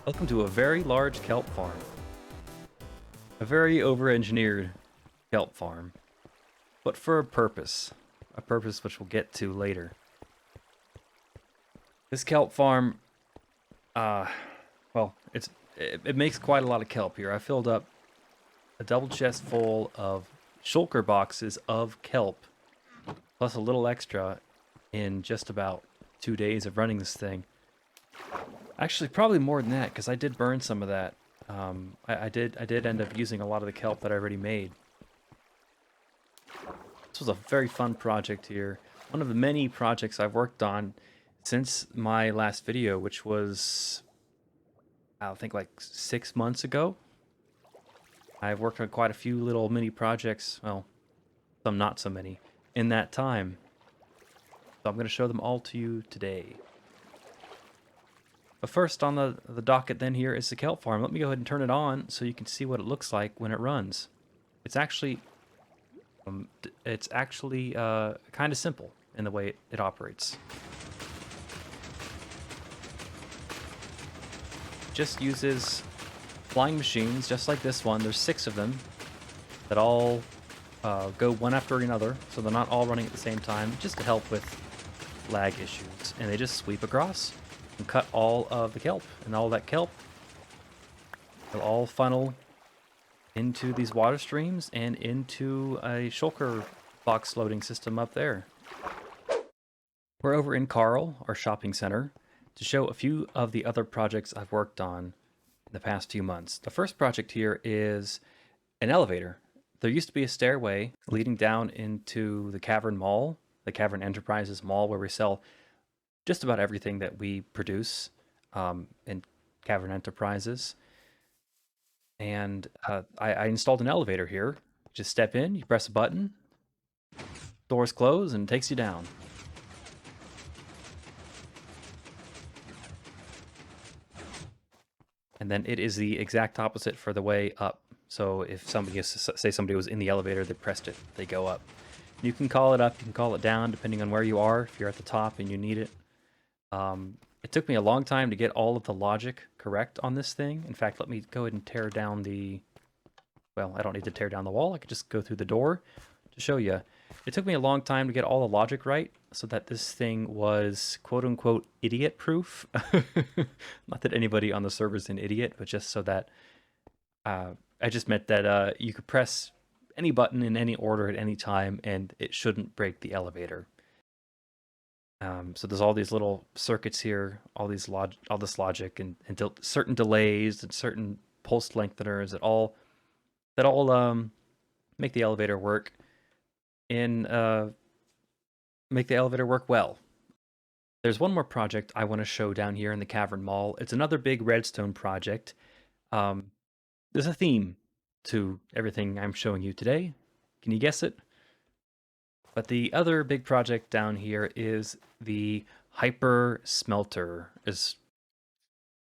Welcome to a very large kelp farm. A very over-engineered kelp farm, but for a purpose which we'll get to later. This kelp farm, well, it makes quite a lot of kelp here. I filled up a double chest full of shulker boxes of kelp, plus a little extra in just about 2 days of running this thing. Actually, probably more than that, because I did burn some of that. I did end up using a lot of the kelp that I already made. This was a very fun project here. One of the many projects I've worked on since my last video, which was, I think, like 6 months ago. I've worked on quite a few little mini projects, well, some not so many, in that time. So I'm going to show them all to you today. But first on the docket then here is the kelp farm. Let me go ahead and turn it on so you can see what it looks like when it runs. It's actually kind of simple in the way it operates. Just uses flying machines just like this one. There's 6 of them that all go one after another, so they're not all running at the same time, just to help with lag issues. And they just sweep across and cut all of the kelp, and all that kelp will all funnel into these water streams and into a shulker box loading system up there. We're over in Carl, our shopping center, to show a few of the other projects I've worked on in the past few months. The first project here is an elevator. There used to be a stairway leading down into the Cavern Mall, the Cavern Enterprises Mall, where we sell just about everything that we produce in Cavern Enterprises. And I installed an elevator here. Just step in, you press a button, doors close, and it takes you down. And then it is the exact opposite for the way up. So if somebody, say somebody was in the elevator, they pressed it, they go up. You can call it up, you can call it down, depending on where you are. If you're at the top and you need it. It took me a long time to get all of the logic correct on this thing. In fact, let me go ahead and tear down the... Well, I don't need to tear down the wall. I could just go through the door to show you. It took me a long time to get all the logic right so that this thing was quote-unquote idiot-proof. Not that anybody on the server is an idiot, but just so that... I just meant that you could press any button in any order at any time and it shouldn't break the elevator. So there's all these little circuits here, all this logic, and certain delays and certain pulse lengtheners that all make the elevator work and make the elevator work well. There's one more project I want to show down here in the Cavern Mall. It's another big redstone project. There's a theme to everything I'm showing you today. Can you guess it? But the other big project down here is the hyper smelter, is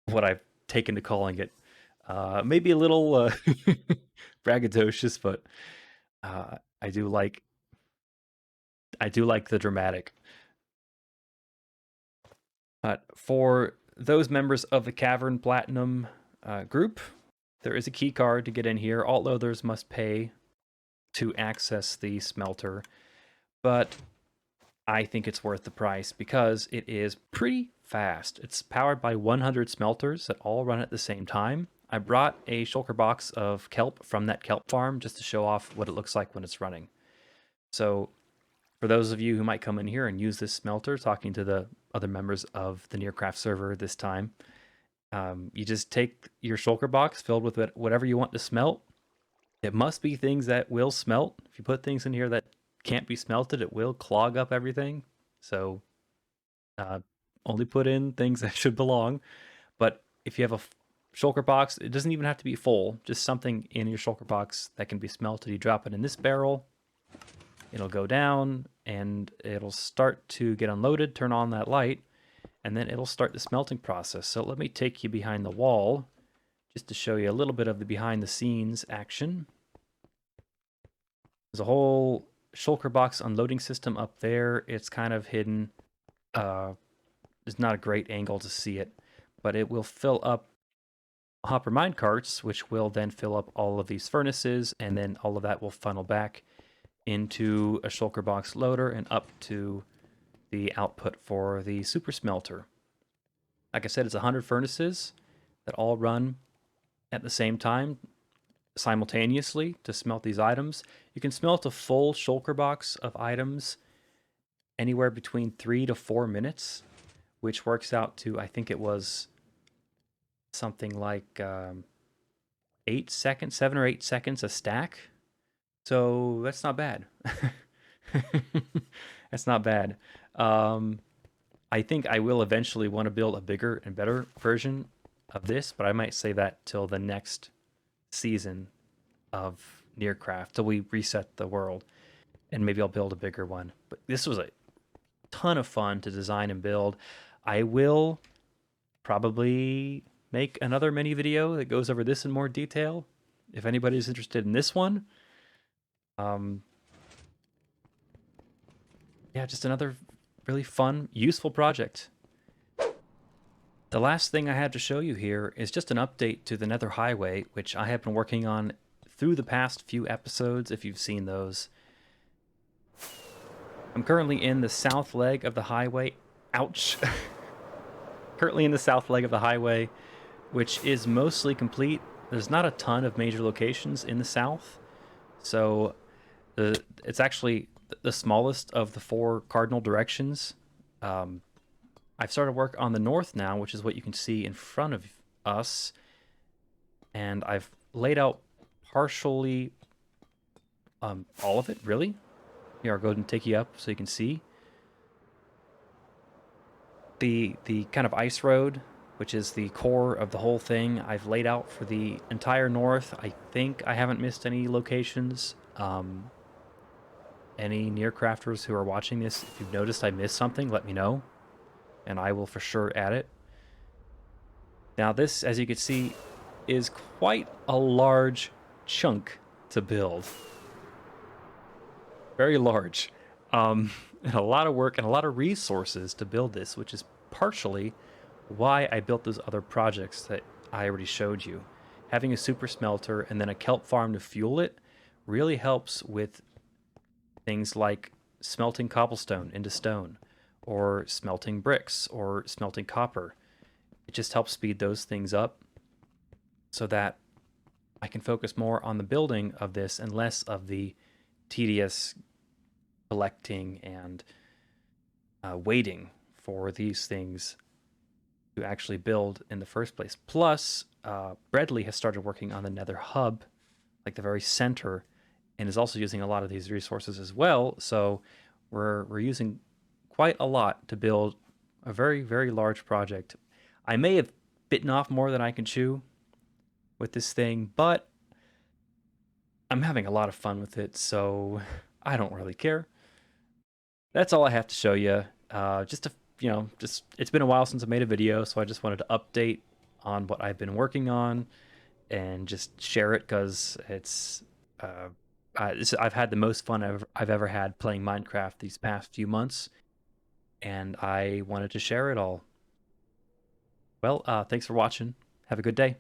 what I've taken to calling it. Maybe a little braggadocious, but I do like the dramatic. But for those members of the Cavern Platinum group, there is a key card to get in here. All others must pay to access the smelter. But I think it's worth the price because it is pretty fast. It's powered by 100 smelters that all run at the same time. I brought a shulker box of kelp from that kelp farm just to show off what it looks like when it's running. So for those of you who might come in here and use this smelter, talking to the other members of the Nearcraft server this time, you just take your shulker box filled with whatever you want to smelt. It must be things that will smelt. If you put things in here that can't be smelted, it will clog up everything. So only put in things that should belong. But if you have a shulker box, it doesn't even have to be full, just something in your shulker box that can be smelted. You drop it in this barrel, it'll go down and it'll start to get unloaded, turn on that light, and then it'll start the smelting process. So let me take you behind the wall just to show you a little bit of the behind the scenes action. There's a whole shulker box unloading system up there. It's kind of hidden. There's not a great angle to see it, but it will fill up hopper mine carts, which will then fill up all of these furnaces, and then all of that will funnel back into a shulker box loader and up to the output for the super smelter. Like I said, it's 100 furnaces that all run at the same time simultaneously to smelt these items. You can smelt a full shulker box of items anywhere between 3 to 4 minutes, which works out to, I think it was something like 8 seconds, 7 or 8 seconds a stack. So that's not bad. That's not bad. I think I will eventually want to build a bigger and better version of this, but I might say that till the next season of Nearcraft, till we reset the world, and maybe I'll build a bigger one. But this was a ton of fun to design and build. I will probably make another mini video that goes over this in more detail if anybody's interested in this one. Yeah, just another really fun, useful project. The last thing I have to show you here is just an update to the Nether Highway, which I have been working on through the past few episodes, if you've seen those. I'm currently in the south leg of the highway. Ouch! Currently in the south leg of the highway, which is mostly complete. There's not a ton of major locations in the south, so it's actually the smallest of the 4 cardinal directions. I've started work on the north now, which is what you can see in front of us, and I've laid out partially all of it, really. Here, I'll go ahead and take you up so you can see. The kind of ice road, which is the core of the whole thing, I've laid out for the entire north. I think I haven't missed any locations. Any Nearcrafters who are watching this, if you've noticed I missed something, let me know, and I will for sure add it. Now this, as you can see, is quite a large chunk to build. Very large. And a lot of work and a lot of resources to build this, which is partially why I built those other projects that I already showed you. Having a super smelter and then a kelp farm to fuel it really helps with things like smelting cobblestone into stone, or smelting bricks, or smelting copper. It just helps speed those things up so that I can focus more on the building of this and less of the tedious collecting and waiting for these things to actually build in the first place. Plus, Bradley has started working on the Nether Hub, like the very center, and is also using a lot of these resources as well. So we're using quite a lot to build a very, very large project. I may have bitten off more than I can chew with this thing, but I'm having a lot of fun with it, so I don't really care. That's all I have to show you. Just it's been a while since I made a video, so I just wanted to update on what I've been working on and just share it because it's I've had the most fun I've ever had playing Minecraft these past few months, and I wanted to share it all. Well, thanks for watching. Have a good day.